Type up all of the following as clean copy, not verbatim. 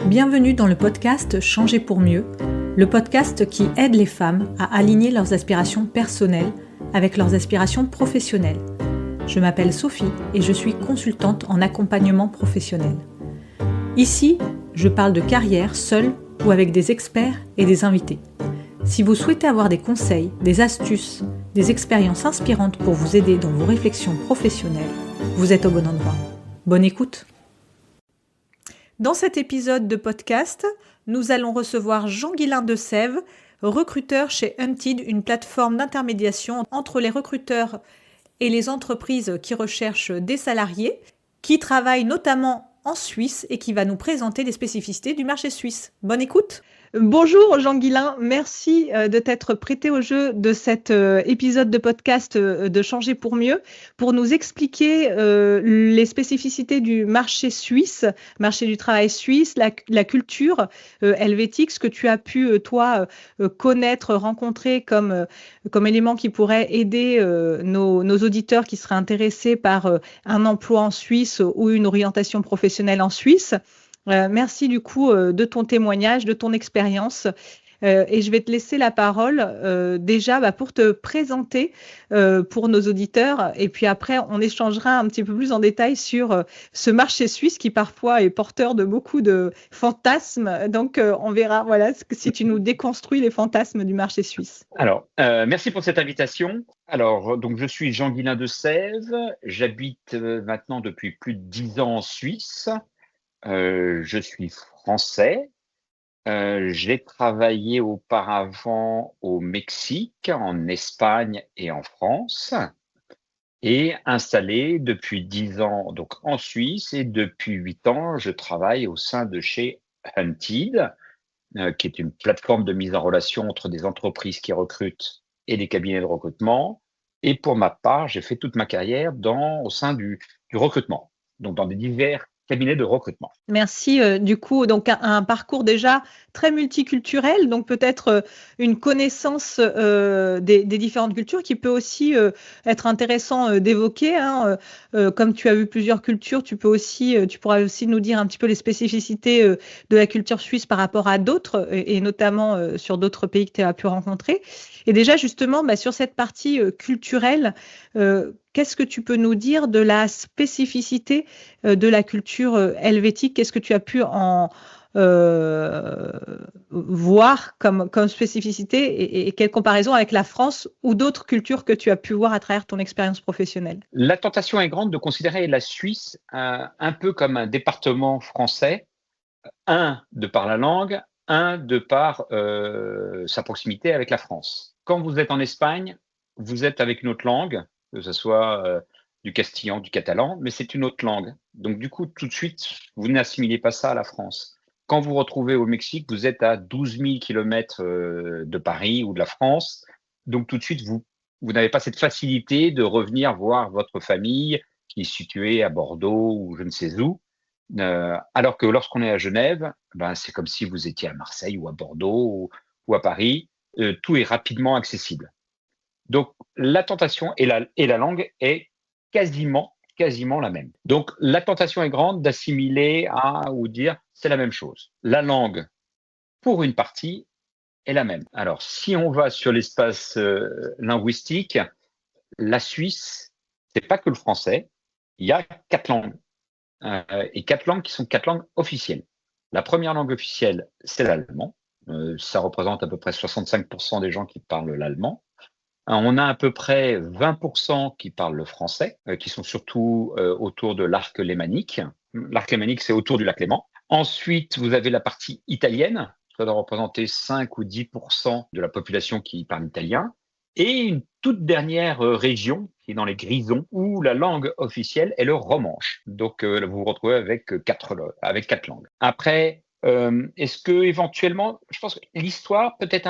Bienvenue dans le podcast Changer pour mieux, le podcast qui aide les femmes à aligner leurs aspirations personnelles avec leurs aspirations professionnelles. Je m'appelle Sophie et je suis consultante en accompagnement professionnel. Ici, je parle de carrière seule ou avec des experts et des invités. Si vous souhaitez avoir des conseils, des astuces, des expériences inspirantes pour vous aider dans vos réflexions professionnelles, vous êtes au bon endroit. Bonne écoute! Dans cet épisode de podcast, nous allons recevoir Jean-Guilain de Sève, recruteur chez Hunted, une plateforme d'intermédiation entre les recruteurs et les entreprises qui recherchent des salariés, qui travaillent notamment en Suisse et qui va nous présenter les spécificités du marché suisse. Bonne écoute! Bonjour Jean-Guilain, merci de t'être prêté au jeu de cet épisode de podcast de Changer pour mieux pour nous expliquer les spécificités du marché suisse, marché du travail suisse, la culture helvétique, ce que tu as pu toi connaître, rencontrer comme élément qui pourrait aider nos auditeurs qui seraient intéressés par un emploi en Suisse ou une orientation professionnelle en Suisse. Merci du coup de ton témoignage, de ton expérience. Et je vais te laisser la parole déjà pour te présenter pour nos auditeurs. Et puis après, on échangera un petit peu plus en détail sur ce marché suisse qui parfois est porteur de beaucoup de fantasmes. Donc, on verra si tu nous déconstruis les fantasmes du marché suisse. Alors, merci pour cette invitation. Alors, donc, je suis Jean-Guilain de Sève. J'habite maintenant depuis plus de 10 ans en Suisse. Je suis français. J'ai travaillé auparavant au Mexique, en Espagne et en France, et installé depuis 10 ans donc en Suisse, et depuis 8 ans, je travaille au sein de chez Hunted, qui est une plateforme de mise en relation entre des entreprises qui recrutent et des cabinets de recrutement. Et pour ma part, j'ai fait toute ma carrière au sein du recrutement, donc dans des divers cabinets de recrutement. Merci. Du coup, donc un parcours déjà très multiculturel, donc peut-être une connaissance des différentes cultures qui peut aussi être intéressant d'évoquer. Comme tu as vu plusieurs cultures, tu pourras aussi nous dire un petit peu les spécificités de la culture suisse par rapport à d'autres, et notamment sur d'autres pays que tu as pu rencontrer. Et déjà, justement, sur cette partie culturelle, qu'est-ce que tu peux nous dire de la spécificité de la culture helvétique? Qu'est-ce que tu as pu en voir comme spécificité et quelle comparaison avec la France ou d'autres cultures que tu as pu voir à travers ton expérience professionnelle? La tentation est grande de considérer la Suisse un peu comme un département français, un de par la langue, un de par sa proximité avec la France. Quand vous êtes en Espagne, vous êtes avec une autre langue, que ce soit du castillan, du catalan, mais c'est une autre langue. Donc du coup, tout de suite, vous n'assimilez pas ça à la France. Quand vous vous retrouvez au Mexique, vous êtes à 12 000 kilomètres de Paris ou de la France. Donc tout de suite, vous n'avez pas cette facilité de revenir voir votre famille qui est située à Bordeaux ou je ne sais où. Alors que lorsqu'on est à Genève, c'est comme si vous étiez à Marseille ou à Bordeaux ou à Paris. Tout est rapidement accessible. Donc, la tentation et la langue est quasiment la même. Donc, la tentation est grande d'assimiler ou dire c'est la même chose. La langue, pour une partie, est la même. Alors, si on va sur l'espace linguistique, la Suisse, c'est pas que le français. Il y a 4 langues. Et 4 langues qui sont 4 langues officielles. La première langue officielle, c'est l'allemand. Ça représente à peu près 65% des gens qui parlent l'allemand. On a à peu près 20% qui parlent le français, qui sont surtout autour de l'arc lémanique. L'arc lémanique, c'est autour du lac Léman. Ensuite, vous avez la partie italienne, ça doit représenter 5 ou 10% de la population qui parle italien. Et une toute dernière région, qui est dans les Grisons, où la langue officielle est le romanche. Donc, vous vous retrouvez avec 4 langues. Après, est-ce que éventuellement, je pense que l'histoire, peut-être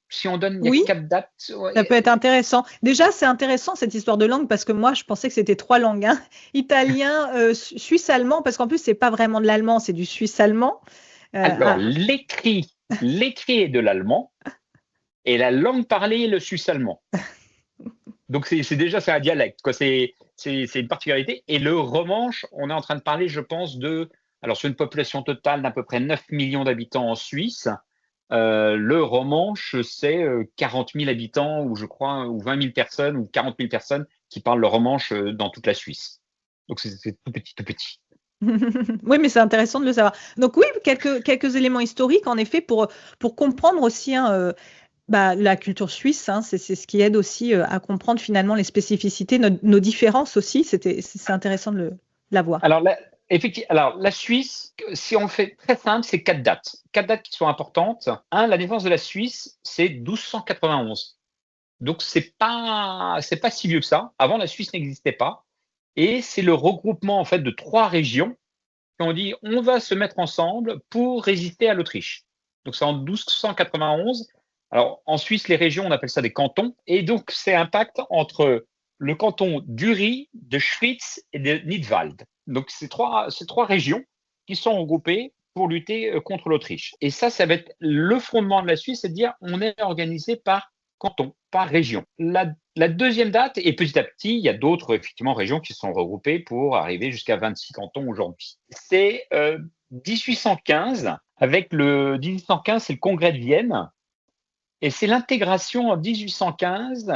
si on donne, il y a 4 dates. Ça peut être intéressant. Déjà, c'est intéressant cette histoire de langue parce que moi, je pensais que c'était 3 langues. Italien, suisse-allemand, parce qu'en plus, c'est pas vraiment de l'allemand, c'est du suisse-allemand. Alors, l'écrit est de l'allemand et la langue parlée est le suisse-allemand. Donc, c'est un dialecte, quoi. C'est une particularité. Et le romanche, on est en train de parler, je pense, de Alors, sur une population totale d'à peu près 9 millions d'habitants en Suisse, le romanche, c'est 40 000 habitants, ou je crois, ou 20 000 personnes, ou 40 000 personnes qui parlent le romanche dans toute la Suisse. Donc, c'est tout petit, tout petit. Oui, mais c'est intéressant de le savoir. Donc oui, quelques éléments historiques, en effet, pour comprendre aussi la culture suisse, hein, c'est ce qui aide aussi à comprendre finalement les spécificités, nos différences aussi. C'est intéressant de l'avoir. Alors, effectivement, alors, la Suisse, si on fait très simple, c'est 4 dates. 4 dates qui sont importantes. Un, la naissance de la Suisse, c'est 1291. Donc, c'est pas si vieux que ça. Avant, la Suisse n'existait pas. Et c'est le regroupement, en fait, de 3 régions qui ont dit on va se mettre ensemble pour résister à l'Autriche. Donc, c'est en 1291. Alors, en Suisse, les régions, on appelle ça des cantons. Et donc, c'est un pacte entre le canton d'Uri, de Schwyz et de Nidwald. Donc, ces trois régions qui sont regroupées pour lutter contre l'Autriche. Et ça va être le fondement de la Suisse, c'est de dire on est organisé par canton, par région. La deuxième date, et petit à petit, il y a d'autres effectivement régions qui sont regroupées pour arriver jusqu'à 26 cantons aujourd'hui. C'est 1815, avec le 1815, c'est le congrès de Vienne, et c'est l'intégration en 1815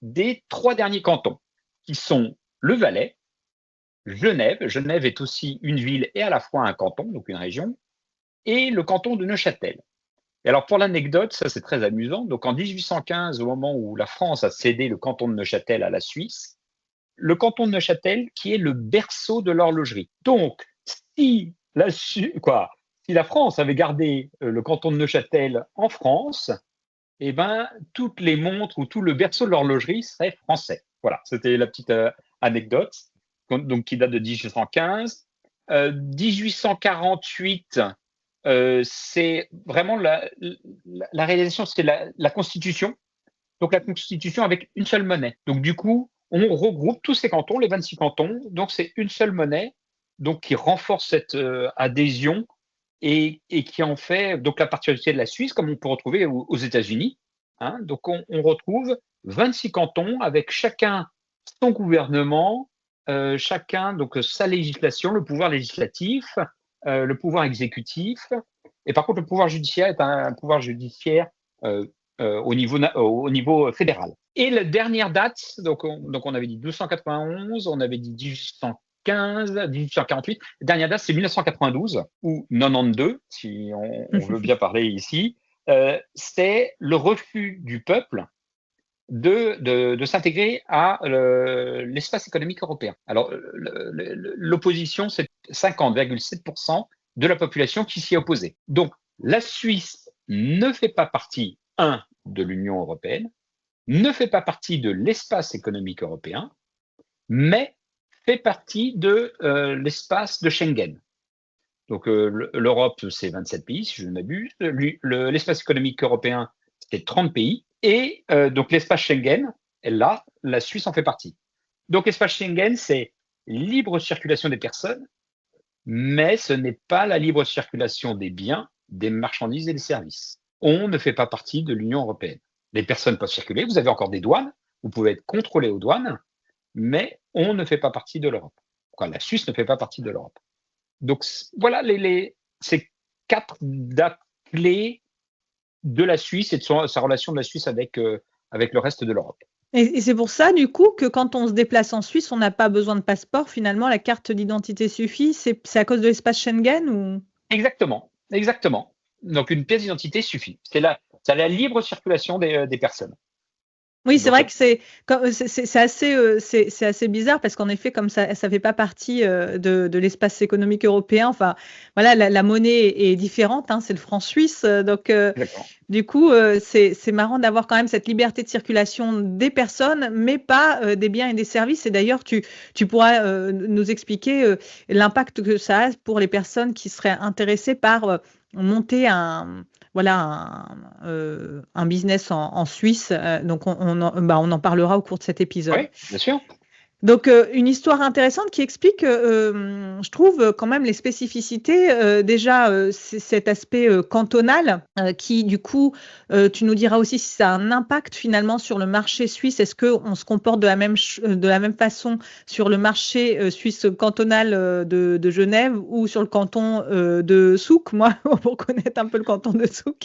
des 3 derniers cantons, qui sont le Valais, Genève. Genève est aussi une ville et à la fois un canton, donc une région, et le canton de Neuchâtel. Et alors, pour l'anecdote, ça c'est très amusant. Donc, en 1815, au moment où la France a cédé le canton de Neuchâtel à la Suisse, le canton de Neuchâtel qui est le berceau de l'horlogerie. Donc, si la France avait gardé le canton de Neuchâtel en France, eh ben, toutes les montres ou tout le berceau de l'horlogerie serait français. Voilà, c'était la petite anecdote, donc qui date de 1815. 1848, c'est vraiment la réalisation, c'est la Constitution. Donc la Constitution avec une seule monnaie. Donc du coup, on regroupe tous ces cantons, les 26 cantons, donc c'est une seule monnaie, donc qui renforce cette adhésion et qui en fait donc la particularité de la Suisse, comme on peut retrouver aux États-Unis. Hein. Donc on retrouve 26 cantons avec chacun son gouvernement, chacun donc sa législation, le pouvoir législatif, le pouvoir exécutif. Et par contre, le pouvoir judiciaire est un pouvoir judiciaire au niveau fédéral. Et la dernière date, donc on avait dit 1291, on avait dit 1815, 1848. La dernière date, c'est 1992 ou 92, si on veut bien parler ici. C'est le refus du peuple de s'intégrer à l'espace économique européen. Alors, l'opposition, c'est 50,7% de la population qui s'y est opposée. Donc, la Suisse ne fait pas partie, de l'Union européenne, ne fait pas partie de l'espace économique européen, mais fait partie de l'espace de Schengen. Donc, l'Europe, c'est 27 pays, si je ne m'abuse. L'espace économique européen, c'est 30 pays. Et donc, l'espace Schengen, là, la Suisse en fait partie. Donc, l'espace Schengen, c'est libre circulation des personnes, mais ce n'est pas la libre circulation des biens, des marchandises et des services. On ne fait pas partie de l'Union européenne. Les personnes peuvent circuler, vous avez encore des douanes, vous pouvez être contrôlé aux douanes, mais on ne fait pas partie de l'Europe. La Suisse ne fait pas partie de l'Europe. Donc, voilà ces 4 dates clés de la Suisse et de sa relation de la Suisse avec le reste de l'Europe. Et c'est pour ça, du coup, que quand on se déplace en Suisse, on n'a pas besoin de passeport. Finalement, la carte d'identité suffit. C'est à cause de l'espace Schengen ou... Exactement. Donc, une pièce d'identité suffit. C'est la libre circulation des personnes. Oui, c'est vrai que c'est assez bizarre parce qu'en effet, comme ça fait pas partie de l'espace économique européen. Enfin, voilà, la monnaie est différente. Hein, c'est le franc suisse. Donc, du coup, c'est marrant d'avoir quand même cette liberté de circulation des personnes, mais pas des biens et des services. Et d'ailleurs, tu pourras nous expliquer l'impact que ça a pour les personnes qui seraient intéressées par monter un business en Suisse. Donc, on en parlera au cours de cet épisode. Oui, bien sûr. Donc, une histoire intéressante qui explique, je trouve quand même les spécificités. Déjà, c'est cet aspect cantonal qui, du coup, tu nous diras aussi si ça a un impact finalement sur le marché suisse. Est-ce qu'on se comporte de la même façon sur le marché suisse cantonal de Genève ou sur le canton de Zug, moi, pour connaître un peu le canton de Zug.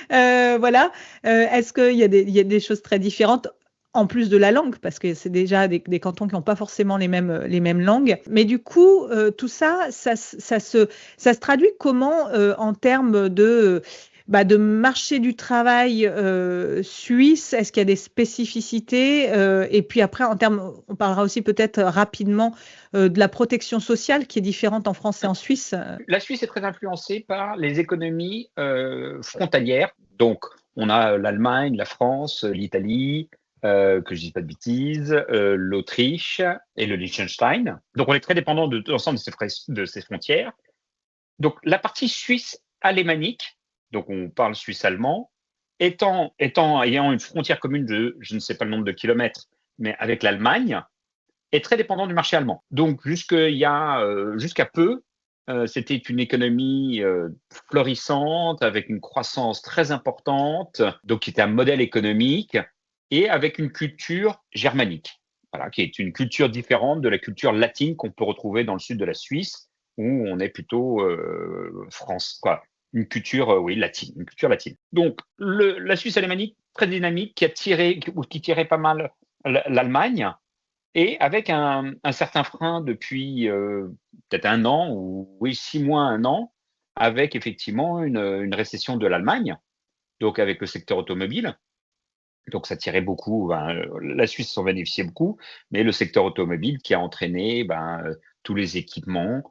Voilà. Est-ce qu'il y a des choses très différentes en plus de la langue, parce que c'est déjà des cantons qui n'ont pas forcément les mêmes langues. Mais du coup, tout ça, ça se traduit comment en termes de marché du travail suisse? Est-ce qu'il y a des spécificités? Et puis après, en termes, on parlera aussi peut-être rapidement de la protection sociale qui est différente en France et en Suisse. La Suisse est très influencée par les économies frontalières. Donc, on a l'Allemagne, la France, l'Italie, que je ne dis pas de bêtises, l'Autriche et le Liechtenstein. Donc, on est très dépendant de l'ensemble de ces frontières. Donc, la partie suisse alémanique, donc on parle suisse-allemand, ayant une frontière commune de, je ne sais pas le nombre de kilomètres, mais avec l'Allemagne, est très dépendant du marché allemand. Donc, jusqu'à peu, c'était une économie florissante, avec une croissance très importante, donc qui était un modèle économique, et avec une culture germanique, voilà, qui est une culture différente de la culture latine qu'on peut retrouver dans le sud de la Suisse, où on est plutôt France, quoi. Une culture, latine, une culture latine. Donc, la Suisse alémanique, très dynamique, qui tirait pas mal l'Allemagne, et avec un certain frein depuis peut-être un an, ou oui, 6 mois, un an, avec effectivement une récession de l'Allemagne, donc avec le secteur automobile. Donc ça tirait beaucoup, la Suisse s'en bénéficiait beaucoup, mais le secteur automobile qui a entraîné tous les équipements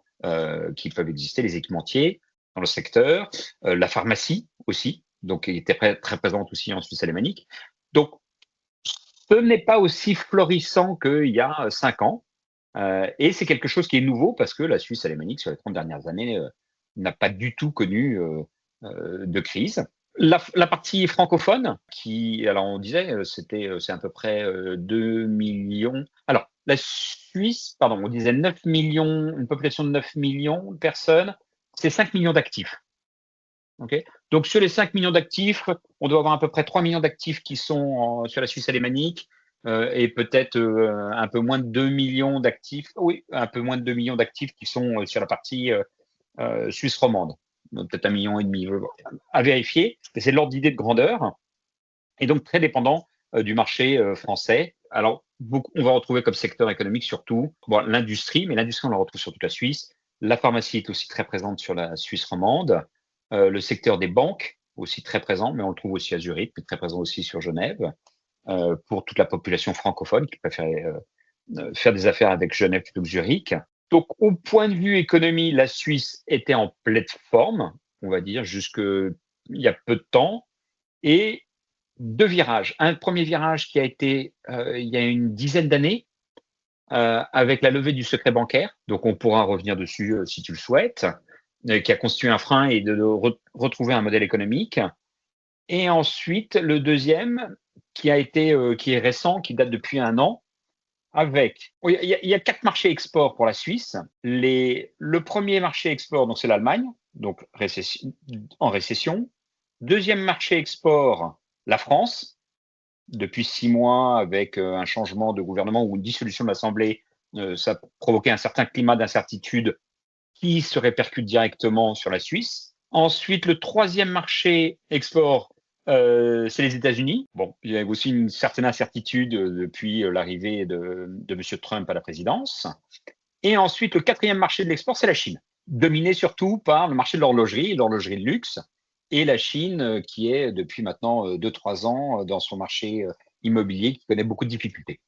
qui peuvent exister, les équipementiers dans le secteur, la pharmacie aussi, donc qui était très présente aussi en Suisse alémanique. Donc ce n'est pas aussi florissant qu'il y a 5 ans, et c'est quelque chose qui est nouveau parce que la Suisse alémanique, sur les 30 dernières années, n'a pas du tout connu de crise. La partie francophone, alors on disait, c'est à peu près 2 millions. Alors, la Suisse, pardon, on disait 9 millions, une population de 9 millions de personnes, c'est 5 millions d'actifs. Okay. Donc, sur les 5 millions d'actifs, on doit avoir à peu près 3 millions d'actifs qui sont sur la Suisse alémanique et peut-être un peu moins de 2 millions d'actifs, un peu moins de 2 millions d'actifs qui sont sur la partie suisse romande. Peut-être 1,5 million à vérifier, mais c'est l'ordre d'idée de grandeur, et donc très dépendant du marché français. Alors, on va retrouver comme secteur économique surtout l'industrie, mais l'industrie, on la retrouve sur toute la Suisse. La pharmacie est aussi très présente sur la Suisse romande. Le secteur des banques, aussi très présent, mais on le trouve aussi à Zurich, mais très présent aussi sur Genève, pour toute la population francophone qui préfère faire des affaires avec Genève plutôt que Zurich. Donc, au point de vue économie, la Suisse était en pleine forme, on va dire, jusqu'il y a peu de temps, et 2 virages. Un premier virage qui a été il y a une dizaine d'années, avec la levée du secret bancaire, donc on pourra revenir dessus si tu le souhaites, qui a constitué un frein et de retrouver un modèle économique. Et ensuite, le deuxième, qui est récent, qui date depuis un an, il y a 4 marchés export pour la Suisse. Le premier marché export, donc c'est l'Allemagne, donc en récession. Deuxième marché export, la France, depuis 6 mois, avec un changement de gouvernement ou une dissolution de l'Assemblée, ça a provoqué un certain climat d'incertitude qui se répercute directement sur la Suisse. Ensuite, le troisième marché export, c'est les États-Unis. Bon, il y a aussi une certaine incertitude depuis l'arrivée de M. Trump à la présidence. Et ensuite, le quatrième marché de l'export, c'est la Chine, dominé surtout par le marché de l'horlogerie de luxe, et la Chine qui est depuis maintenant 2-3 ans dans son marché immobilier qui connaît beaucoup de difficultés.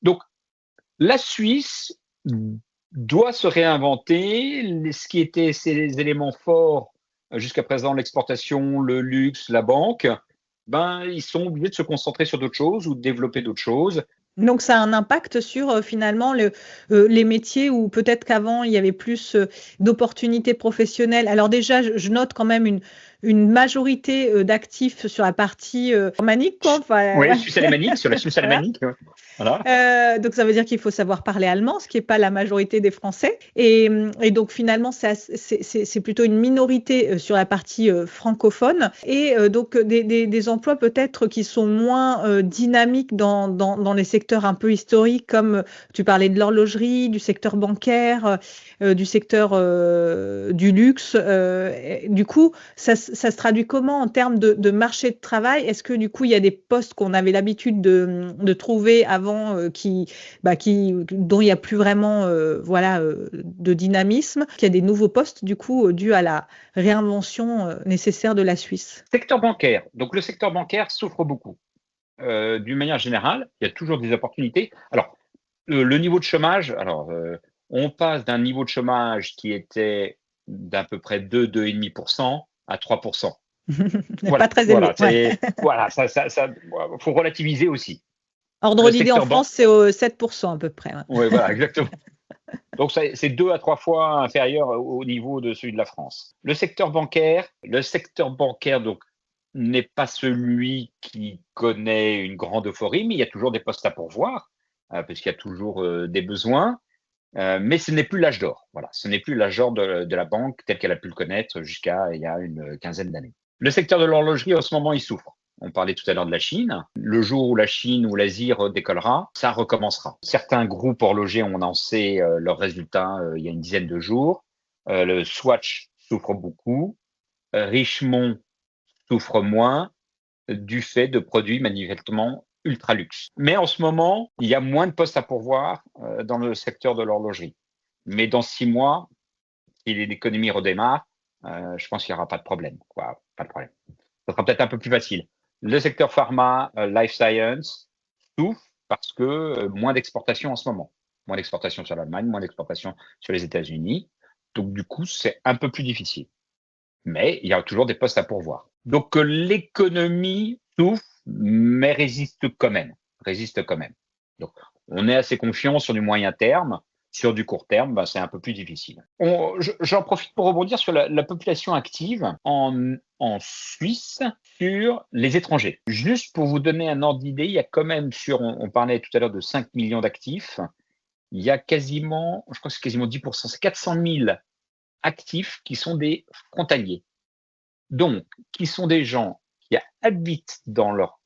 Donc, la Suisse doit se réinventer. Ce qui était ses éléments forts jusqu'à présent, l'exportation, le luxe, la banque, ils sont obligés de se concentrer sur d'autres choses ou de développer d'autres choses. Donc, ça a un impact sur finalement les métiers où peut-être qu'avant, il y avait plus d'opportunités professionnelles. Alors déjà, je note quand même une majorité d'actifs sur la partie germanique, quoi. Enfin, Oui, ouais. Suisse alémanique, sur la Suisse Voilà. alémanique. Voilà. Donc ça veut dire qu'il faut savoir parler allemand, ce qui n'est pas la majorité des Français. Et donc finalement, c'est plutôt une minorité sur la partie francophone. Et donc des emplois peut-être qui sont moins dynamiques dans les secteurs un peu historiques, comme tu parlais de l'horlogerie, du secteur bancaire, du secteur du luxe. Du coup, ça se traduit comment en termes de marché de travail? Est-ce que du coup, il y a des postes qu'on avait l'habitude de trouver avant dont il n'y a plus vraiment de dynamisme, qu'il y a des nouveaux postes du coup dus à la réinvention nécessaire de la Suisse? Secteur bancaire. Donc, le secteur bancaire souffre beaucoup. D'une manière générale, il y a toujours des opportunités. Alors, le niveau de chômage, on passe d'un niveau de chômage qui était d'à peu près 2,5% à 3%. Pas très élevé. Voilà, faut relativiser aussi. Ordre d'idée, en France, c'est 7% à peu près. Ouais. Oui, voilà, exactement. Donc, c'est 2 à 3 fois inférieur au niveau de celui de la France. Le secteur bancaire, donc, n'est pas celui qui connaît une grande euphorie, mais il y a toujours des postes à pourvoir, parce qu'il y a toujours des besoins. Mais ce n'est plus l'âge d'or. Voilà, ce n'est plus l'âge d'or de la banque tel qu'elle a pu le connaître jusqu'à il y a une quinzaine d'années. Le secteur de l'horlogerie, en ce moment, il souffre. On parlait tout à l'heure de la Chine. Le jour où la Chine ou l'Asie redécollera, ça recommencera. Certains groupes horlogers ont lancé leurs résultats il y a une dizaine de jours. Le Swatch souffre beaucoup. Richemont souffre moins du fait de produits manifestement ultra luxe. Mais en ce moment, il y a moins de postes à pourvoir dans le secteur de l'horlogerie. Mais dans 6 mois, si l'économie redémarre, je pense qu'il n'y aura pas de problème. Pas de problème. Ça sera peut-être un peu plus facile. Le secteur pharma, life science, souffre parce que moins d'exportations en ce moment. Moins d'exportations sur l'Allemagne, moins d'exportations sur les États-Unis. Donc, du coup, c'est un peu plus difficile. Mais il y a toujours des postes à pourvoir. Donc, l'économie souffre, mais résiste quand même. Donc, on est assez confiant sur du moyen terme. Sur du court terme, c'est un peu plus difficile. J'en profite pour rebondir sur la population active en Suisse sur les étrangers. Juste pour vous donner un ordre d'idée, il y a quand même on parlait tout à l'heure de 5 millions d'actifs, il y a quasiment, je crois que c'est quasiment 10%, c'est 400 000 actifs qui sont des frontaliers. Donc, qui sont des gens qui habitent dans leur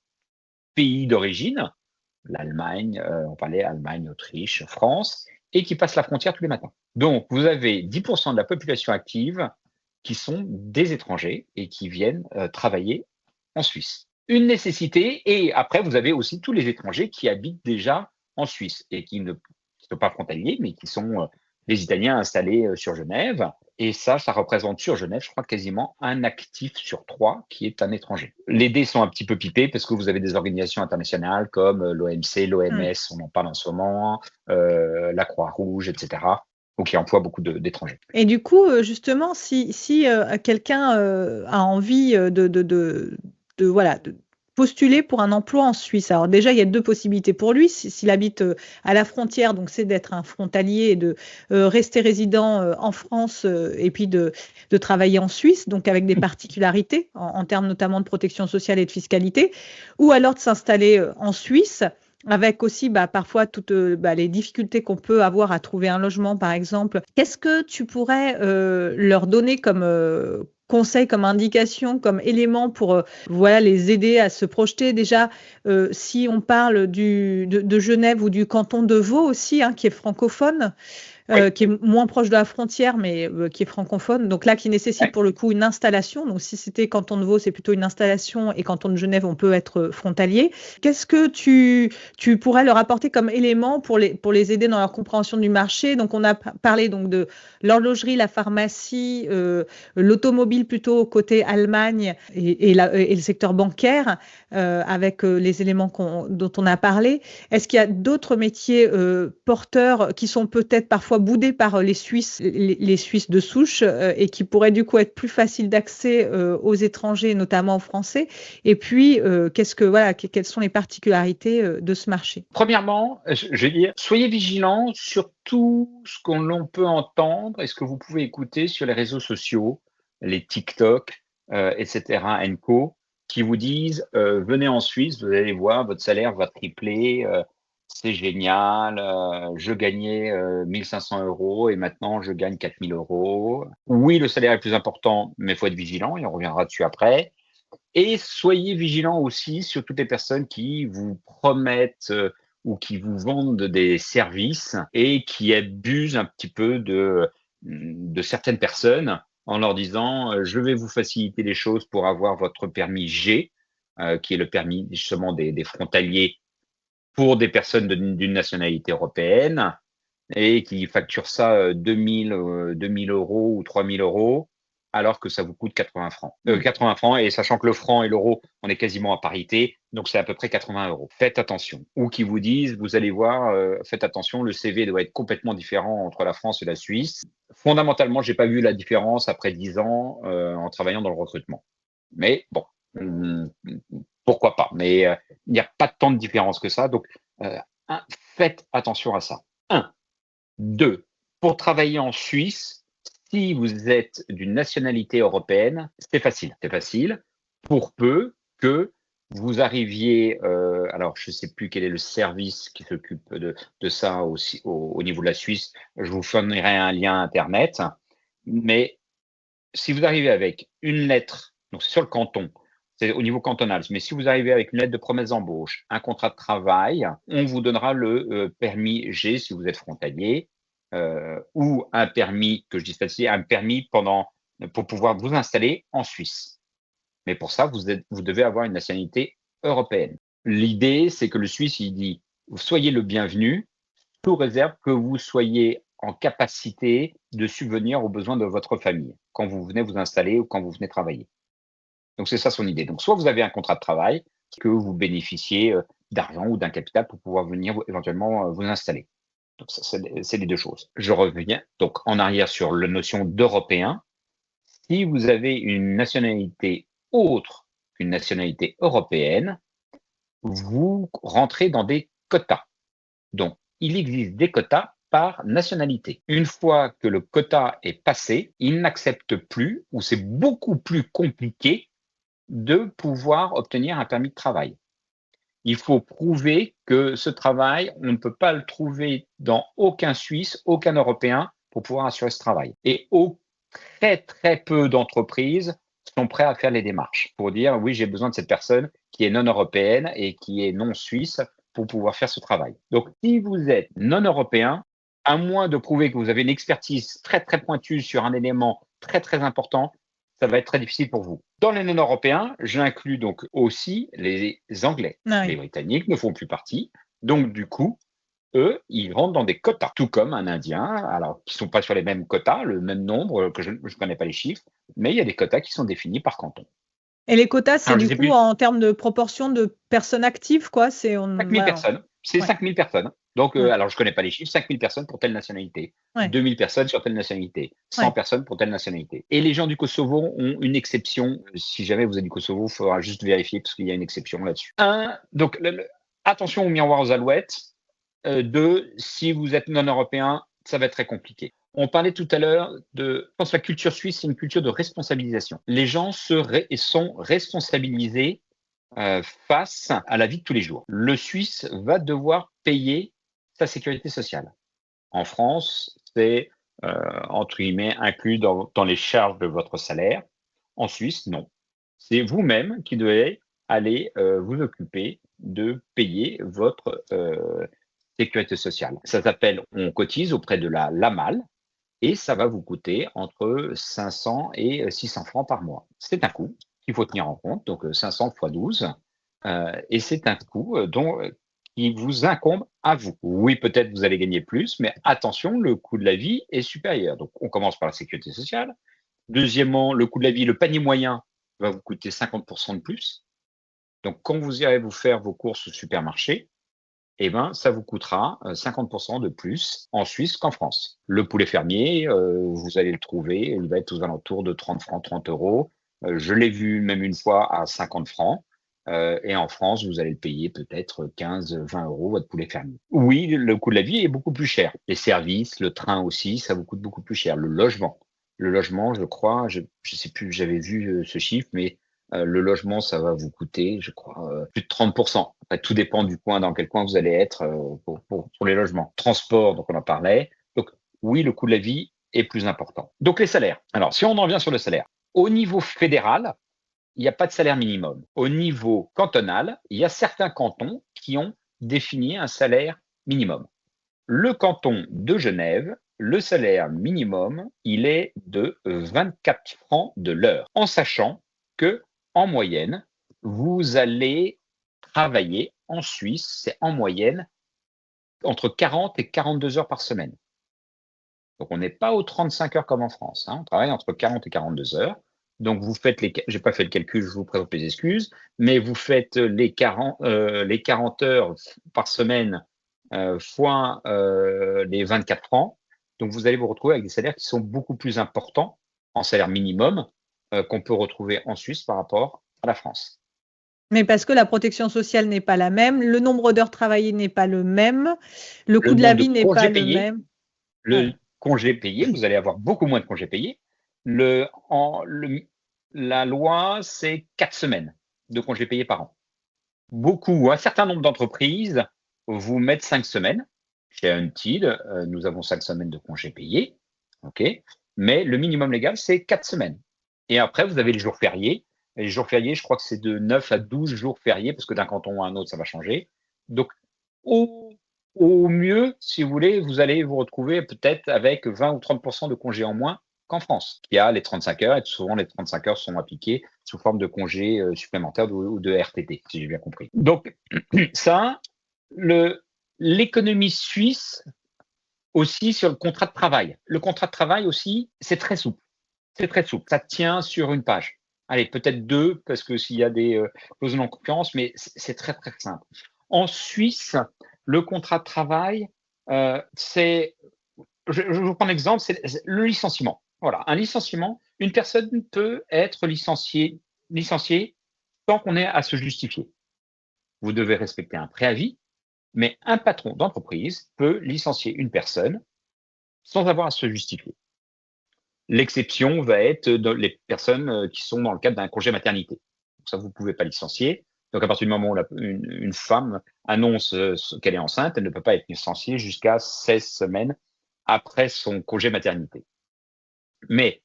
pays d'origine, l'Allemagne, on parlait Allemagne, Autriche, France, et qui passent la frontière tous les matins. Donc, vous avez 10% de la population active qui sont des étrangers et qui viennent travailler en Suisse. Une nécessité, et après, vous avez aussi tous les étrangers qui habitent déjà en Suisse et qui ne sont pas frontaliers, mais qui sont des Italiens installés sur Genève. Et ça représente sur Genève, je crois, quasiment un actif sur 3 qui est un étranger. Les dés sont un petit peu pipés parce que vous avez des organisations internationales comme l'OMC, l'OMS, on en parle en ce moment, la Croix-Rouge, etc., donc qui emploient beaucoup d'étrangers. Et du coup, justement, si quelqu'un a envie de postuler pour un emploi en Suisse. Alors déjà, il y a 2 possibilités pour lui. S'il habite à la frontière, donc c'est d'être un frontalier et de rester résident en France et puis de travailler en Suisse, donc avec des particularités en termes notamment de protection sociale et de fiscalité, ou alors de s'installer en Suisse avec aussi parfois toutes les difficultés qu'on peut avoir à trouver un logement, par exemple. Qu'est-ce que tu pourrais leur donner comme conseil, comme indication, comme élément pour les aider à se projeter? Déjà, si on parle de Genève ou du canton de Vaud aussi, qui est francophone, qui est moins proche de la frontière, mais qui est francophone. Donc là, qui nécessite pour le coup une installation. Donc si c'était canton de Vaud, c'est plutôt une installation, et canton de Genève, on peut être frontalier. Qu'est-ce que tu pourrais leur apporter comme élément pour les aider dans leur compréhension du marché? Donc on a parlé donc de l'horlogerie, la pharmacie, l'automobile plutôt côté Allemagne et le secteur bancaire avec les éléments dont on a parlé. Est-ce qu'il y a d'autres métiers porteurs qui sont peut-être parfois boudés par les Suisses de souche et qui pourraient du coup être plus faciles d'accès aux étrangers, notamment aux Français? Et puis, quelles sont les particularités de ce marché? Premièrement, je vais dire, soyez vigilants sur tout ce qu'on peut entendre et ce que vous pouvez écouter sur les réseaux sociaux, les TikTok, etc. Co. qui vous disent venez en Suisse, vous allez voir, votre salaire va tripler, c'est génial, je gagnais 1500 euros et maintenant je gagne 4000 euros. Oui, le salaire est plus important, mais il faut être vigilant et on reviendra dessus après. Et soyez vigilants aussi sur toutes les personnes qui vous promettent ou qui vous vendent des services et qui abusent un petit peu de certaines personnes en leur disant je vais vous faciliter les choses pour avoir votre permis G, qui est le permis justement des frontaliers pour des personnes d'une nationalité européenne et qui facturent ça 2000 euros ou 3000 euros alors que ça vous coûte 80 francs. 80 francs, et sachant que le franc et l'euro, on est quasiment à parité, donc c'est à peu près 80 euros. Faites attention. Ou qui vous disent, vous allez voir, faites attention, le CV doit être complètement différent entre la France et la Suisse. Fondamentalement, j'ai pas vu la différence après 10 ans en travaillant dans le recrutement. Mais bon, pourquoi pas. Mais il n'y a pas tant de différence que ça. Donc, faites attention à ça. 1. 2. Pour travailler en Suisse, si vous êtes d'une nationalité européenne, c'est facile. C'est facile pour peu que vous arriviez, alors je ne sais plus quel est le service qui s'occupe de ça aussi, au niveau de la Suisse, je vous fournirai un lien Internet, mais si vous arrivez avec une lettre, donc c'est sur le canton, c'est au niveau cantonal, mais si vous arrivez avec une lettre de promesse d'embauche, un contrat de travail, on vous donnera le permis G si vous êtes frontalier, ou un permis, que je dis facile, un permis pour pouvoir vous installer en Suisse. Mais pour ça, vous devez avoir une nationalité européenne. L'idée, c'est que le Suisse, il dit, soyez le bienvenu, sous réserve que vous soyez en capacité de subvenir aux besoins de votre famille quand vous venez vous installer ou quand vous venez travailler. Donc, c'est ça son idée. Donc, soit vous avez un contrat de travail, que vous bénéficiez d'argent ou d'un capital pour pouvoir venir éventuellement vous installer. Donc, c'est les deux choses. Je reviens donc en arrière sur la notion d'Européen. Si vous avez une nationalité autre qu'une nationalité européenne, vous rentrez dans des quotas. Donc, il existe des quotas par nationalité. Une fois que le quota est passé, il n'accepte plus, ou c'est beaucoup plus compliqué, de pouvoir obtenir un permis de travail. Il faut prouver que ce travail, on ne peut pas le trouver dans aucun Suisse, aucun Européen pour pouvoir assurer ce travail. Et très, très peu d'entreprises sont prêtes à faire les démarches pour dire oui, j'ai besoin de cette personne qui est non européenne et qui est non suisse pour pouvoir faire ce travail. Donc, si vous êtes non européen, à moins de prouver que vous avez une expertise très, très pointue sur un élément très, très important, ça va être très difficile pour vous. Dans les non-européens, j'inclus donc aussi les Anglais. Ah oui. Les Britanniques ne font plus partie. Donc, du coup, eux, ils rentrent dans des quotas, tout comme un Indien, alors qui ne sont pas sur les mêmes quotas, le même nombre, que je ne connais pas les chiffres, mais il y a des quotas qui sont définis par canton. Et les quotas, c'est Alors, je du sais coup plus, en termes de proportion de personnes actives, quoi? 5000 Voilà. personnes. C'est Ouais. 5000 personnes. Donc, Ouais. alors je ne connais pas les chiffres, 5000 personnes pour telle nationalité, Ouais. 2000 personnes sur telle nationalité, 100 Ouais. personnes pour telle nationalité. Et les gens du Kosovo ont une exception. Si jamais vous êtes du Kosovo, il faudra juste vérifier parce qu'il y a une exception là-dessus. Donc, attention aux miroirs aux alouettes. 2, si vous êtes non européen, ça va être très compliqué. On parlait tout à l'heure je pense que la culture suisse, c'est une culture de responsabilisation. Les gens sont responsabilisés face à la vie de tous les jours. Le Suisse va devoir payer sa sécurité sociale. En France, c'est entre guillemets inclus dans les charges de votre salaire. En Suisse, non. C'est vous-même qui devez aller vous occuper de payer votre sécurité sociale. Ça s'appelle, on cotise auprès de l'AMAL et ça va vous coûter entre 500 et 600 francs par mois. C'est un coût qu'il faut tenir en compte, donc 500 fois 12, et c'est un coût qui vous incombe à vous. Oui, peut-être vous allez gagner plus, mais attention, le coût de la vie est supérieur. Donc, on commence par la sécurité sociale. Deuxièmement, le coût de la vie, le panier moyen va vous coûter 50% de plus. Donc, quand vous irez vous faire vos courses au supermarché, eh ben, ça vous coûtera 50% de plus en Suisse qu'en France. Le poulet fermier, vous allez le trouver, il va être aux alentours de 30 francs, 30 euros. Je l'ai vu même une fois à 50 francs. Et en France, vous allez le payer peut-être 15, 20 euros, votre poulet fermier. Oui, le coût de la vie est beaucoup plus cher. Les services, le train aussi, ça vous coûte beaucoup plus cher. Le logement. Le logement, je crois, je sais plus, j'avais vu ce chiffre, mais le logement, ça va vous coûter, je crois, plus de 30%. Après, tout dépend du coin, dans quel coin vous allez être pour les logements. Transport, donc on en parlait. Donc oui, le coût de la vie est plus important. Donc les salaires. Alors, si on en vient sur le salaire, au niveau fédéral, il n'y a pas de salaire minimum. Au niveau cantonal, il y a certains cantons qui ont défini un salaire minimum. Le canton de Genève, le salaire minimum, il est de 24 francs de l'heure, en sachant que, en moyenne, vous allez travailler en Suisse, c'est en moyenne entre 40 et 42 heures par semaine. Donc, on n'est pas aux 35 heures comme en France. On travaille entre 40 et 42 heures. Donc, vous faites j'ai pas fait le calcul, je vous présente mes excuses, mais vous faites les 40 heures par semaine fois les 24 francs. Donc, vous allez vous retrouver avec des salaires qui sont beaucoup plus importants en salaire minimum qu'on peut retrouver en Suisse par rapport à la France. Mais parce que la protection sociale n'est pas la même, le nombre d'heures travaillées n'est pas le même, le coût de la nombre de vie n'est congés pas le payés, même. le congé payé, vous allez avoir beaucoup moins de congés payés. La loi, c'est 4 semaines de congés payés par an. Un certain nombre d'entreprises vous mettent 5 semaines. Chez Until, nous avons 5 semaines de congés payés, ok. Mais le minimum légal, c'est 4 semaines. Et après, vous avez les jours fériés. Et les jours fériés, je crois que c'est de 9 à 12 jours fériés, parce que d'un canton à un autre, ça va changer. Donc, au mieux, si vous voulez, vous allez vous retrouver peut-être avec 20 ou 30% de congés en moins qu'en France, qui a les 35 heures, et souvent les 35 heures sont appliquées sous forme de congés supplémentaires ou de RTT, si j'ai bien compris. Donc, ça, l'économie suisse aussi sur le contrat de travail. Le contrat de travail aussi, c'est très souple. C'est très souple. Ça tient sur une page. Allez, peut-être 2, parce que s'il y a des clauses de non-concurrence, mais c'est très, très simple. En Suisse, le contrat de travail, je vous prends l'exemple, c'est le licenciement. Voilà, un licenciement, une personne peut être licenciée sans qu'on ait à se justifier. Vous devez respecter un préavis, mais un patron d'entreprise peut licencier une personne sans avoir à se justifier. L'exception va être les personnes qui sont dans le cadre d'un congé maternité. Donc ça, vous ne pouvez pas licencier. Donc à partir du moment où une femme annonce qu'elle est enceinte, elle ne peut pas être licenciée jusqu'à 16 semaines après son congé maternité. Mais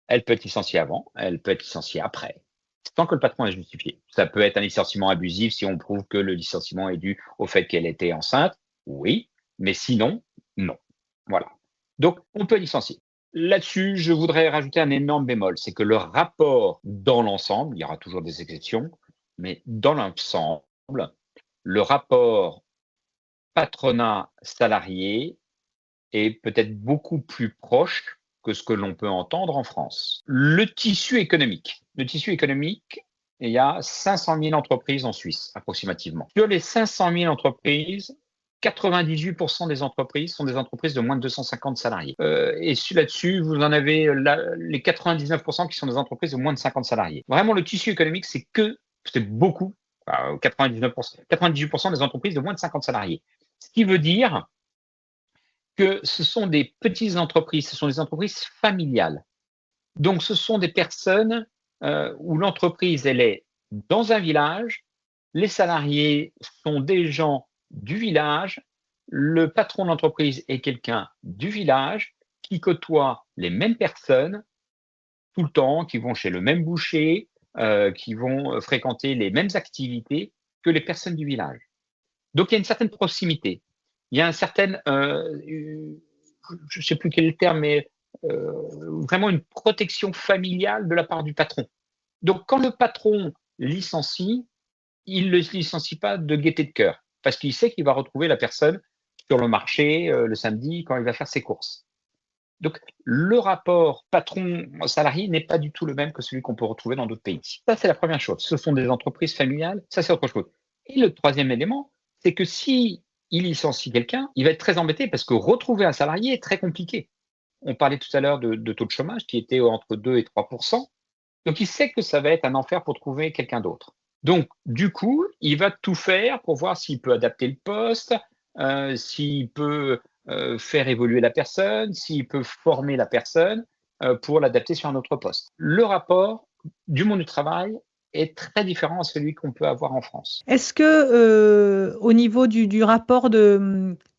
elle peut être licenciée avant, elle peut être licenciée après, tant que le patron est justifié. Ça peut être un licenciement abusif si on prouve que le licenciement est dû au fait qu'elle était enceinte, oui, mais sinon, non. Voilà. Donc, on peut licencier. Là-dessus, je voudrais rajouter un énorme bémol, c'est que le rapport dans l'ensemble, il y aura toujours des exceptions, mais dans l'ensemble, le rapport patronat-salarié est peut-être beaucoup plus proche que ce que l'on peut entendre en France. Le tissu économique, il y a 500 000 entreprises en Suisse, approximativement. Sur les 500 000 entreprises, 98% des entreprises sont des entreprises de moins de 250 salariés. Et là-dessus, vous en avez les 99% qui sont des entreprises de moins de 50 salariés. Vraiment, le tissu économique, c'est beaucoup, 98% des entreprises de moins de 50 salariés. Ce qui veut dire que ce sont des petites entreprises, ce sont des entreprises familiales. Donc, ce sont des personnes où l'entreprise, elle est dans un village, les salariés sont des gens du village, le patron de l'entreprise est quelqu'un du village qui côtoie les mêmes personnes tout le temps, qui vont chez le même boucher, qui vont fréquenter les mêmes activités que les personnes du village. Donc, il y a une certaine proximité. Il y a un certain, je ne sais plus quel est le terme, mais vraiment une protection familiale de la part du patron. Donc, quand le patron licencie, il ne le licencie pas de gaieté de cœur, parce qu'il sait qu'il va retrouver la personne sur le marché le samedi quand il va faire ses courses. Donc, le rapport patron-salarié n'est pas du tout le même que celui qu'on peut retrouver dans d'autres pays. Ça, c'est la première chose. Ce sont des entreprises familiales, ça, c'est autre chose. Et le troisième élément, c'est que si il licencie quelqu'un, il va être très embêté parce que retrouver un salarié est très compliqué. On parlait tout à l'heure de taux de chômage qui était entre 2 et 3%. Donc, il sait que ça va être un enfer pour trouver quelqu'un d'autre. Donc, du coup, il va tout faire pour voir s'il peut adapter le poste, s'il peut faire évoluer la personne, s'il peut former la personne. pour l'adapter sur un autre poste. Le rapport du monde du travail est très différent à celui qu'on peut avoir en France. Est-ce que, au niveau du rapport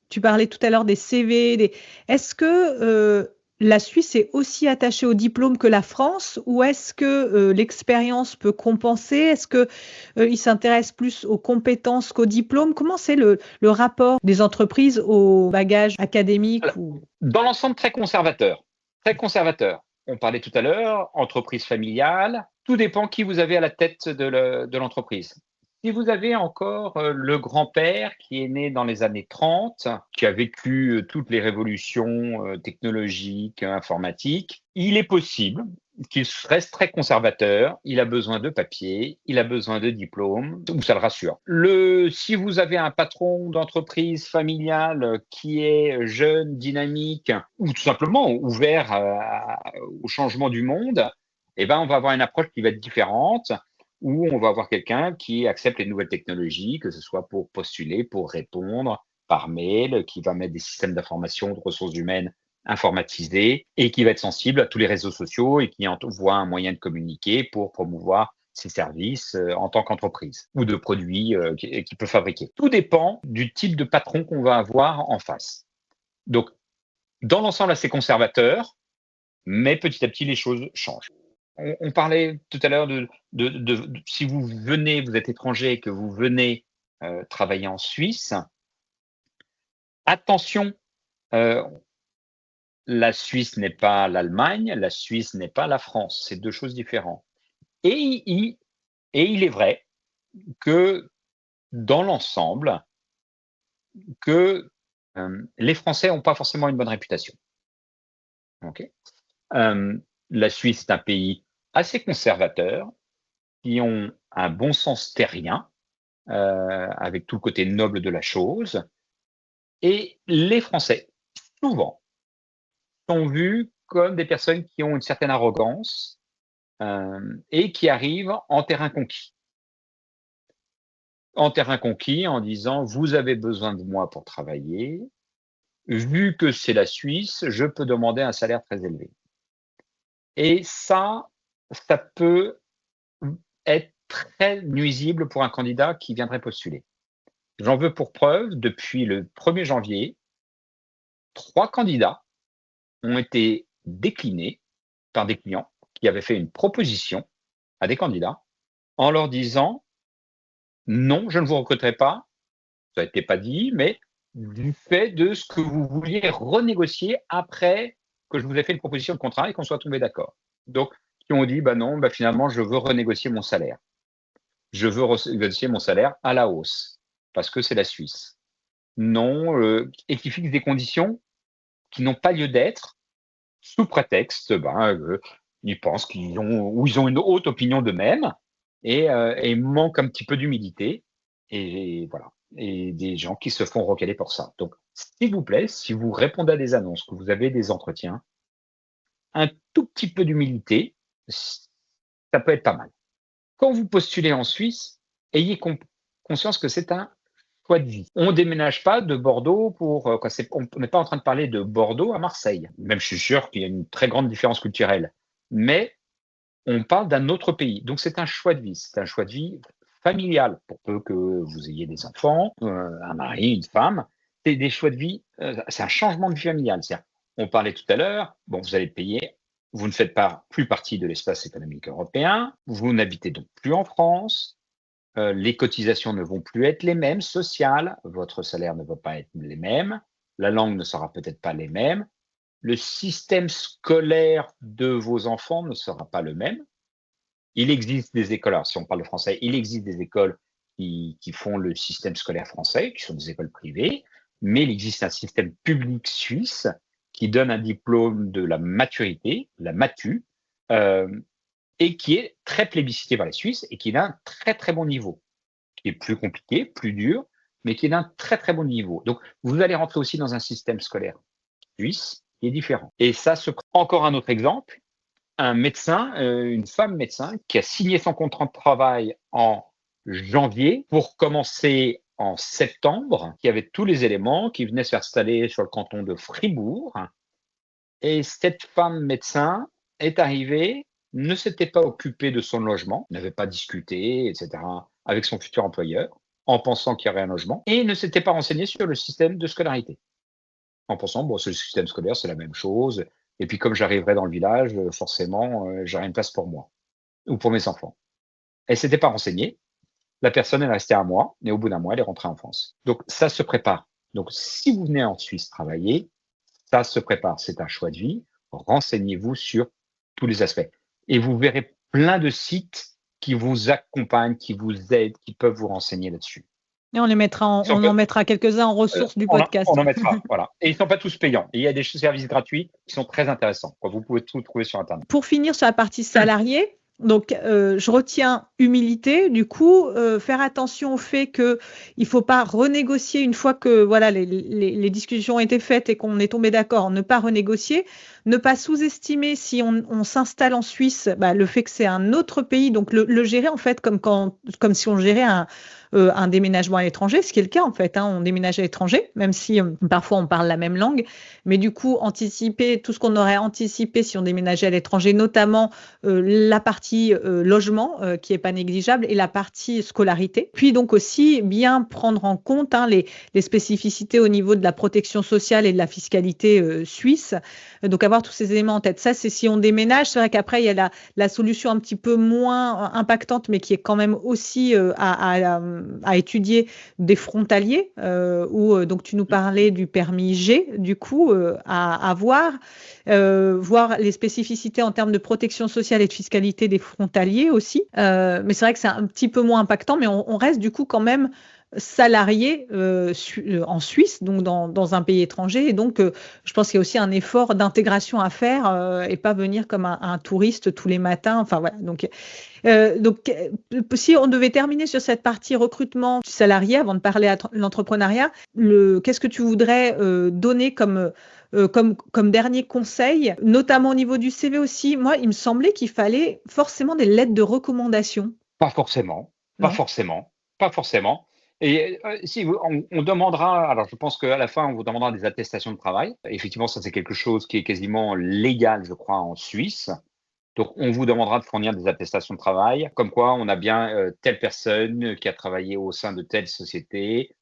tu parlais tout à l'heure des CV, est-ce que, la Suisse est aussi attachée au diplôme que la France? Ou est-ce que, l'expérience peut compenser? Est-ce que, ils s'intéressent plus aux compétences qu'aux diplômes? Comment c'est le rapport des entreprises au bagage académique Alors, ou dans l'ensemble, très conservateur. Très conservateur. On parlait tout à l'heure, entreprise familiale, tout dépend qui vous avez à la tête de l'entreprise. Si vous avez encore le grand-père qui est né dans les années 30, qui a vécu toutes les révolutions technologiques, informatiques, il est possible qu'il reste très conservateur, il a besoin de papier, il a besoin de diplôme, ou ça le rassure. Si vous avez un patron d'entreprise familiale qui est jeune, dynamique, ou tout simplement ouvert au changement du monde, eh ben, on va avoir une approche qui va être différente, où on va avoir quelqu'un qui accepte les nouvelles technologies, que ce soit pour postuler, pour répondre par mail, qui va mettre des systèmes d'information, de ressources humaines informatisé et qui va être sensible à tous les réseaux sociaux et qui voit un moyen de communiquer pour promouvoir ses services en tant qu'entreprise ou de produits qu'il peut fabriquer. Tout dépend du type de patron qu'on va avoir en face. Donc, dans l'ensemble, assez conservateur, mais petit à petit, les choses changent. On parlait tout à l'heure de si vous venez, vous êtes étranger et que vous venez travailler en Suisse, attention, euh, la Suisse n'est pas l'Allemagne, la Suisse n'est pas la France, c'est deux choses différentes. Et il est vrai que dans l'ensemble, que les Français n'ont pas forcément une bonne réputation. Ok. La Suisse est un pays assez conservateur, qui ont un bon sens terrien, avec tout le côté noble de la chose. Et les Français, souvent, sont vus comme des personnes qui ont une certaine arrogance et qui arrivent en terrain conquis. En terrain conquis en disant: «Vous avez besoin de moi pour travailler. Vu que c'est la Suisse, je peux demander un salaire très élevé». Et ça peut être très nuisible pour un candidat qui viendrait postuler. J'en veux pour preuve, depuis le 1er janvier, 3 candidats ont été déclinés par des clients qui avaient fait une proposition à des candidats en leur disant: «Non, je ne vous recruterai pas». Ça n'était pas dit, mais du fait de ce que vous vouliez renégocier après que je vous ai fait une proposition de contrat et qu'on soit tombé d'accord. Donc, qui ont dit: «Bah non, bah finalement, je veux renégocier mon salaire. Je veux renégocier mon salaire à la hausse parce que c'est la Suisse». Non, et qui fixent des conditions qui n'ont pas lieu d'être sous prétexte, ils pensent ils ont une haute opinion d'eux-mêmes et manquent un petit peu d'humilité et voilà, et des gens qui se font recaler pour ça. Donc, s'il vous plaît, si vous répondez à des annonces, que vous avez des entretiens, un tout petit peu d'humilité, ça peut être pas mal. Quand vous postulez en Suisse, ayez conscience que c'est un choix de vie. On déménage pas de Bordeaux on n'est pas en train de parler de Bordeaux à Marseille. Même je suis sûr qu'il y a une très grande différence culturelle. Mais on parle d'un autre pays. Donc c'est un choix de vie. C'est un choix de vie familial pour peu que vous ayez des enfants, un mari, une femme. C'est des choix de vie, c'est un changement de vie familial. On parlait tout à l'heure, bon, vous allez payer, vous ne faites pas plus partie de l'espace économique européen, vous n'habitez donc plus en France, les cotisations ne vont plus être les mêmes sociales, votre salaire ne va pas être les mêmes, la langue ne sera peut-être pas les mêmes, le système scolaire de vos enfants ne sera pas le même. Il existe des écoles, alors si on parle de français, il existe des écoles qui font le système scolaire français, qui sont des écoles privées, mais il existe un système public suisse qui donne un diplôme de la maturité, la matu, euh, et qui est très plébiscité par les Suisses et qui est d'un très très bon niveau, qui est plus compliqué, plus dur, mais qui est d'un très très bon niveau. Donc vous allez rentrer aussi dans un système scolaire suisse qui est différent. Et ça, encore un autre exemple, un médecin, une femme médecin qui a signé son contrat de travail en janvier pour commencer en septembre, qui avait tous les éléments, qui venait se faire installer sur le canton de Fribourg. Et cette femme médecin est arrivé, ne s'était pas occupé de son logement, n'avait pas discuté, etc., avec son futur employeur, en pensant qu'il y aurait un logement, et ne s'était pas renseigné sur le système de scolarité, en pensant, bon, c'est le système scolaire, c'est la même chose, et puis comme j'arriverai dans le village, forcément, j'aurai une place pour moi, ou pour mes enfants. Elle s'était pas renseignée, la personne est restée un mois, et au bout d'un mois, elle est rentrée en France. Donc ça se prépare. Donc si vous venez en Suisse travailler, ça se prépare, c'est un choix de vie. Renseignez-vous sur tous les aspects. Et vous verrez plein de sites qui vous accompagnent, qui vous aident, qui peuvent vous renseigner là-dessus. Et on en mettra quelques-uns en ressources du podcast. On en mettra, voilà. Et ils ne sont pas tous payants. Et il y a des services gratuits qui sont très intéressants. Vous pouvez tout trouver sur Internet. Pour finir sur la partie salariée, donc je retiens humilité, du coup, faire attention au fait qu'il ne faut pas renégocier une fois que voilà, les discussions ont été faites et qu'on est tombé d'accord, ne pas renégocier, ne pas sous-estimer si on s'installe en Suisse, le fait que c'est un autre pays, donc le gérer en fait comme si on gérait un déménagement à l'étranger, ce qui est le cas en fait, on déménage à l'étranger, même si parfois on parle la même langue, mais du coup anticiper tout ce qu'on aurait anticipé si on déménageait à l'étranger, notamment la partie logement qui est pas négligeable et la partie scolarité. Puis donc aussi bien prendre en compte les spécificités au niveau de la protection sociale et de la fiscalité suisse. Donc avoir tous ces éléments en tête. Ça, c'est si on déménage. C'est vrai qu'après, il y a la solution un petit peu moins impactante, mais qui est quand même aussi à étudier des frontaliers, où donc tu nous parlais du permis G, du coup, à voir. Voir les spécificités en termes de protection sociale et de fiscalité des frontaliers aussi. Mais c'est vrai que c'est un petit peu moins impactant, mais on reste du coup quand même salarié en Suisse, donc dans un pays étranger. Et donc, je pense qu'il y a aussi un effort d'intégration à faire et pas venir comme un touriste tous les matins. Enfin, voilà. Donc, si on devait terminer sur cette partie recrutement salarié avant de parler à l'entrepreneuriat, qu'est-ce que tu voudrais donner comme dernier conseil, notamment au niveau du CV aussi? Moi, il me semblait qu'il fallait forcément des lettres de recommandation. Pas forcément, pas Non. forcément, pas forcément. Et si on demandera, alors je pense qu'à la fin, on vous demandera des attestations de travail. Effectivement, ça, c'est quelque chose qui est quasiment légal, je crois, en Suisse. Donc, on vous demandera de fournir des attestations de travail, comme quoi on a bien telle personne qui a travaillé au sein de telle société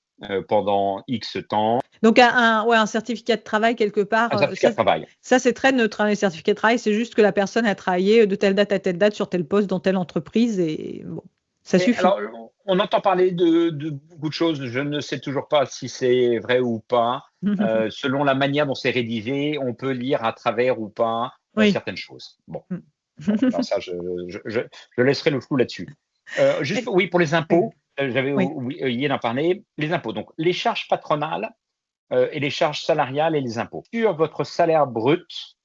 pendant X temps. Donc, un certificat de travail quelque part. Un certificat de travail. Ça, c'est très neutre, les certificats de travail. C'est juste que la personne a travaillé de telle date à telle date sur tel poste dans telle entreprise et bon, ça suffit. Alors, on entend parler de beaucoup de choses. Je ne sais toujours pas si c'est vrai ou pas. Selon la manière dont c'est rédigé, on peut lire à travers ou pas certaines choses. Bon, alors ça, je laisserai le flou là-dessus. Juste, oui, pour les impôts, j'avais oublié d'en parler. Les impôts, donc les charges patronales et les charges salariales et les impôts. Sur votre salaire brut,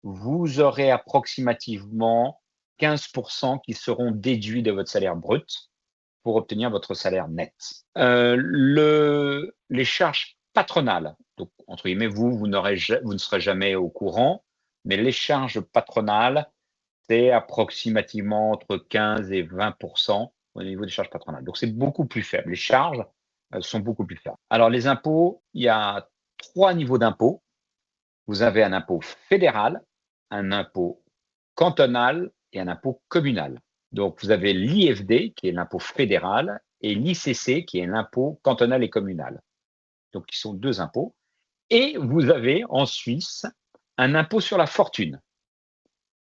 vous aurez approximativement 15% qui seront déduits de votre salaire brut pour obtenir votre salaire net. Les charges patronales, donc entre guillemets, vous ne serez jamais au courant, mais les charges patronales, c'est approximativement entre 15 et 20% au niveau des charges patronales. Donc c'est beaucoup plus faible. Les charges sont beaucoup plus faibles. Alors les impôts, il y a 3 niveaux d'impôts. Vous avez un impôt fédéral, un impôt cantonal et un impôt communal. Donc, vous avez l'IFD, qui est l'impôt fédéral, et l'ICC, qui est l'impôt cantonal et communal. Donc, qui sont 2 impôts. Et vous avez en Suisse un impôt sur la fortune.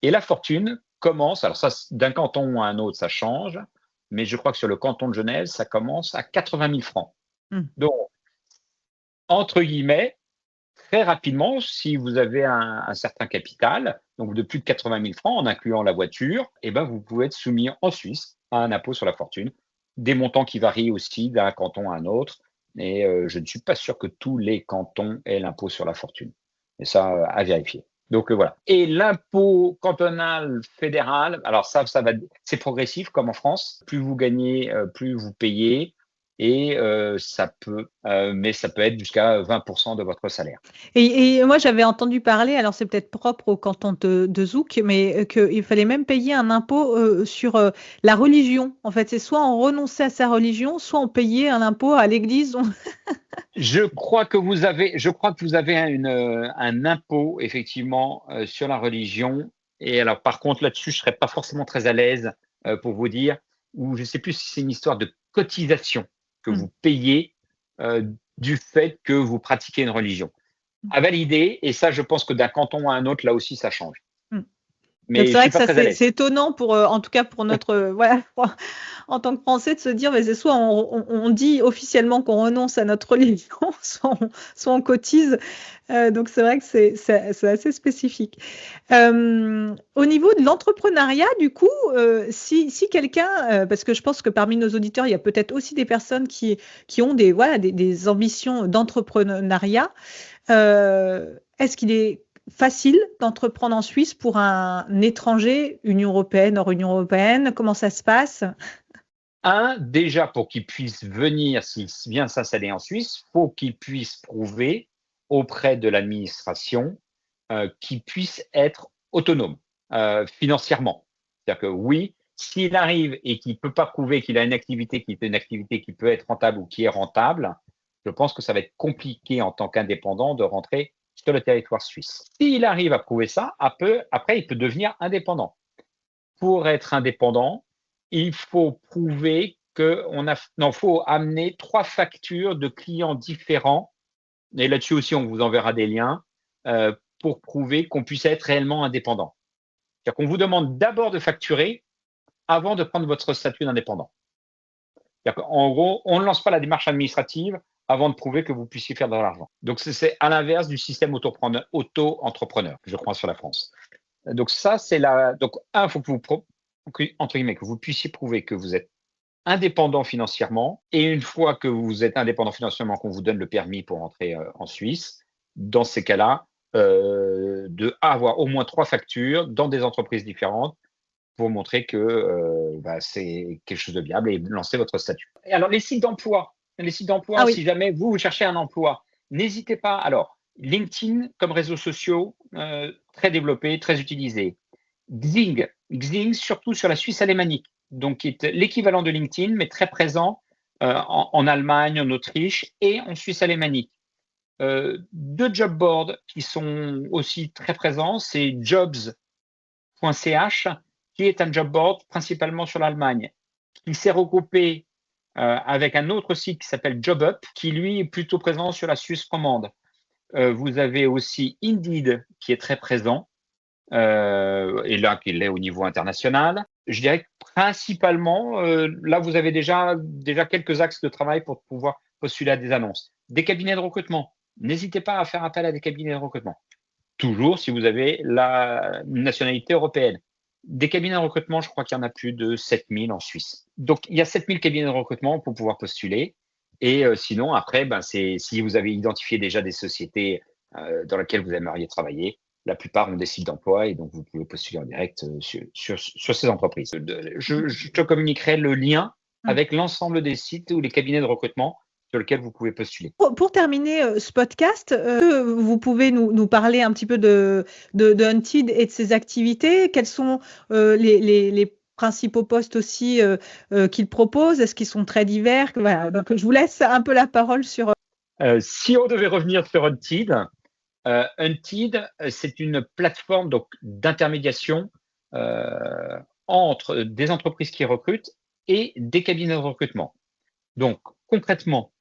Et la fortune commence, alors ça, d'un canton à un autre, ça change, mais je crois que sur le canton de Genève, ça commence à 80 000 francs. Donc, entre guillemets, très rapidement, si vous avez un certain capital, donc de plus de 80 000 francs, en incluant la voiture, vous pouvez être soumis en Suisse à un impôt sur la fortune. Des montants qui varient aussi d'un canton à un autre. Et je ne suis pas sûr que tous les cantons aient l'impôt sur la fortune. Et ça, à vérifier. Donc voilà. Et l'impôt cantonal fédéral, alors c'est progressif comme en France. Plus vous gagnez, plus vous payez. Et ça peut être jusqu'à 20% de votre salaire. Et moi, j'avais entendu parler, alors c'est peut-être propre au canton de Zouk, mais qu'il fallait même payer un impôt sur la religion. En fait, c'est soit on renonçait à sa religion, soit on payait un impôt à l'église. Je crois que vous avez un impôt, effectivement, sur la religion. Et alors, par contre, là-dessus, je ne serais pas forcément très à l'aise pour vous dire, ou je ne sais plus si c'est une histoire de cotisation que Mmh. vous payez du fait que vous pratiquez une religion. Mmh. À valider, et ça, je pense que d'un canton à un autre, là aussi, ça change. Mmh. Donc Mais c'est je ne vrai suis que pas ça, très à c'est l'aise. étonnant pour, en tout cas pour notre, voilà, en tant que Français de se dire: «Mais c'est soit on dit officiellement qu'on renonce à notre religion, soit on cotise». Donc c'est vrai que c'est assez spécifique. Au niveau de l'entrepreneuriat, du coup, si quelqu'un, parce que je pense que parmi nos auditeurs, il y a peut-être aussi des personnes qui ont des voilà, des ambitions d'entrepreneuriat. Est-ce qu'il est facile d'entreprendre en Suisse pour un étranger, Union européenne, hors Union européenne? Comment ça se passe? Déjà, pour qu'il puisse venir, s'il vient s'installer en Suisse, il faut qu'il puisse prouver auprès de l'administration qu'il puisse être autonome financièrement. C'est-à-dire que oui, s'il arrive et qu'il ne peut pas prouver qu'il a une activité qui est une activité qui peut être rentable ou qui est rentable, je pense que ça va être compliqué en tant qu'indépendant de rentrer sur le territoire suisse. S'il arrive à prouver ça, après, il peut devenir indépendant. Pour être indépendant, il faut prouver faut amener 3 factures de clients différents, et là-dessus aussi, on vous enverra des liens, pour prouver qu'on puisse être réellement indépendant. C'est-à-dire qu'on vous demande d'abord de facturer avant de prendre votre statut d'indépendant. C'est-à-dire qu'en gros, on ne lance pas la démarche administrative avant de prouver que vous puissiez faire de l'argent. Donc c'est à l'inverse du système auto-entrepreneur, je crois, sur la France. Donc ça, c'est la. Donc il faut que vous entre guillemets que vous puissiez prouver que vous êtes indépendant financièrement. Et une fois que vous êtes indépendant financièrement, qu'on vous donne le permis pour entrer en Suisse, dans ces cas-là, avoir au moins 3 factures dans des entreprises différentes pour montrer que c'est quelque chose de viable et lancer votre statut. Et alors les sites Ah d'emploi, oui. si jamais vous cherchez un emploi, n'hésitez pas. Alors LinkedIn comme réseaux sociaux, très développés, très utilisés. Xing, surtout sur la Suisse alémanique, donc qui est l'équivalent de LinkedIn, mais très présent en Allemagne, en Autriche et en Suisse alémanique. 2 job boards qui sont aussi très présents, c'est jobs.ch, qui est un job board principalement sur l'Allemagne, qui s'est regroupé avec un autre site qui s'appelle JobUp, qui lui est plutôt présent sur la Suisse romande. Vous avez aussi Indeed, qui est très présent, et là qu'il est au niveau international. Je dirais que principalement, là, vous avez déjà quelques axes de travail pour pouvoir postuler à des annonces. Des cabinets de recrutement. N'hésitez pas à faire appel à des cabinets de recrutement. Toujours si vous avez la nationalité européenne. Des cabinets de recrutement, je crois qu'il y en a plus de 7000 en Suisse. Donc, il y a 7000 cabinets de recrutement pour pouvoir postuler. Et sinon, après, si vous avez identifié déjà des sociétés dans lesquelles vous aimeriez travailler, la plupart ont des sites d'emploi et donc vous pouvez postuler en direct sur ces entreprises. Je te communiquerai le lien Mmh. avec l'ensemble des sites ou les cabinets de recrutement sur lesquels vous pouvez postuler. Pour terminer, ce podcast, vous pouvez nous parler un petit peu de Hunted et de ses activités? Quels sont, les principaux postes aussi, qu'il propose? Est-ce qu'ils sont très divers? Voilà, donc je vous laisse un peu la parole sur, Si on devait revenir sur Hunted, c'est une plateforme donc d'intermédiation entre des entreprises qui recrutent et des cabinets de recrutement. Donc concrètement,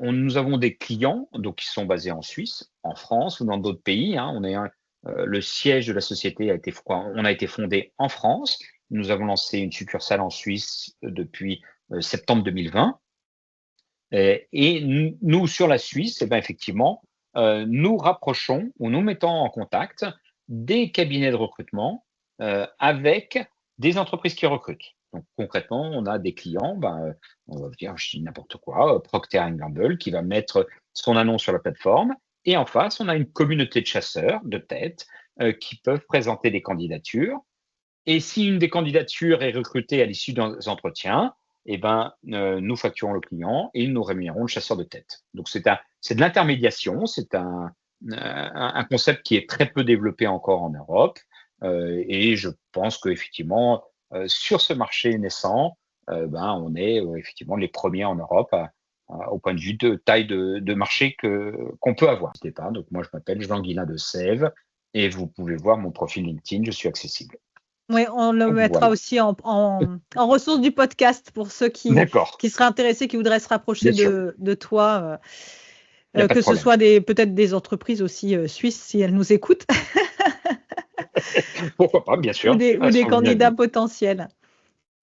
nous avons des clients donc qui sont basés en Suisse, en France ou dans d'autres pays. Le siège de la société on a été fondé en France. Nous avons lancé une succursale en Suisse depuis septembre 2020. Et nous, sur la Suisse, effectivement, nous rapprochons ou nous mettons en contact des cabinets de recrutement avec des entreprises qui recrutent. Donc concrètement, on a des clients, on va dire, je dis n'importe quoi, Procter Gamble qui va mettre son annonce sur la plateforme, et en face, on a une communauté de chasseurs de tête qui peuvent présenter des candidatures. Et si une des candidatures est recrutée à l'issue des entretiens, nous facturons le client et nous rémunérons le chasseur de tête. Donc c'est de l'intermédiation, c'est un concept qui est très peu développé encore en Europe, et je pense qu'effectivement sur ce marché naissant, on est effectivement les premiers en Europe au point de vue de taille de marché qu'on peut avoir. N'hésitez pas. Donc moi je m'appelle Jean Guillain de Sèvres Et vous pouvez voir mon profil LinkedIn, je suis accessible. Oui, on le mettra Voilà. aussi en ressources du podcast pour ceux D'accord, qui seraient intéressés, qui voudraient se rapprocher bien sûr, de toi, il n'y a pas de que ce problème. soit peut-être des entreprises aussi suisses si elles nous écoutent, Pourquoi pas, bien sûr, ou elles des sont candidats bienvenues. potentiels.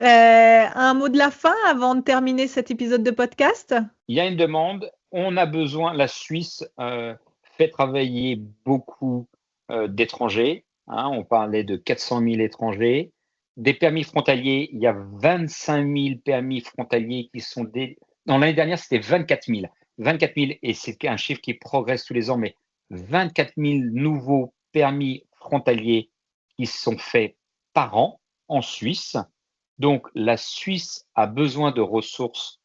Un mot de la fin avant de terminer cet épisode de podcast? Il y a une demande, on a besoin, la Suisse fait travailler beaucoup d'étrangers, hein, on parlait de 400 000 étrangers. Des permis frontaliers, il y a 25 000 permis frontaliers qui sont Non, l'année dernière, c'était 24 000. 24 000, et c'est un chiffre qui progresse tous les ans, mais 24 000 nouveaux permis frontaliers qui sont faits par an en Suisse. Donc, la Suisse a besoin de ressources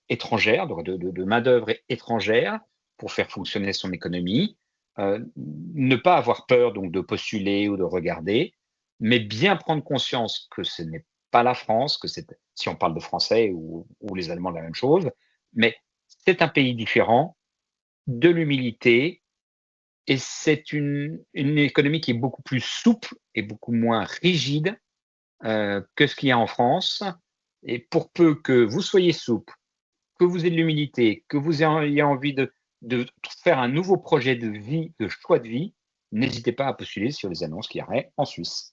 étrangères, de main-d'œuvre étrangère pour faire fonctionner son économie. Ne pas avoir peur donc de postuler ou de regarder, mais bien prendre conscience que ce n'est pas la France, que si on parle de français ou les Allemands, la même chose, mais c'est un pays différent, de l'humilité, et c'est une économie qui est beaucoup plus souple et beaucoup moins rigide que ce qu'il y a en France. Et pour peu que vous soyez souple, que vous ayez de l'humilité, que vous ayez envie de faire un nouveau projet de vie, de choix de vie, n'hésitez pas à postuler sur les annonces qu'il y aurait en Suisse.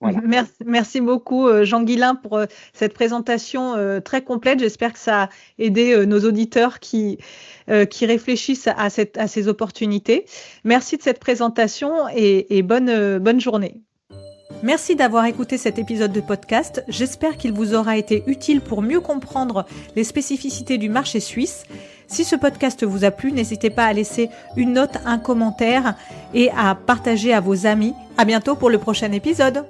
Voilà. Merci beaucoup, Jean Guillain, pour cette présentation très complète. J'espère que ça a aidé nos auditeurs qui réfléchissent à ces opportunités. Merci de cette présentation et bonne journée. Merci d'avoir écouté cet épisode de podcast. J'espère qu'il vous aura été utile pour mieux comprendre les spécificités du marché suisse. Si ce podcast vous a plu, n'hésitez pas à laisser une note, un commentaire et à partager à vos amis. À bientôt pour le prochain épisode.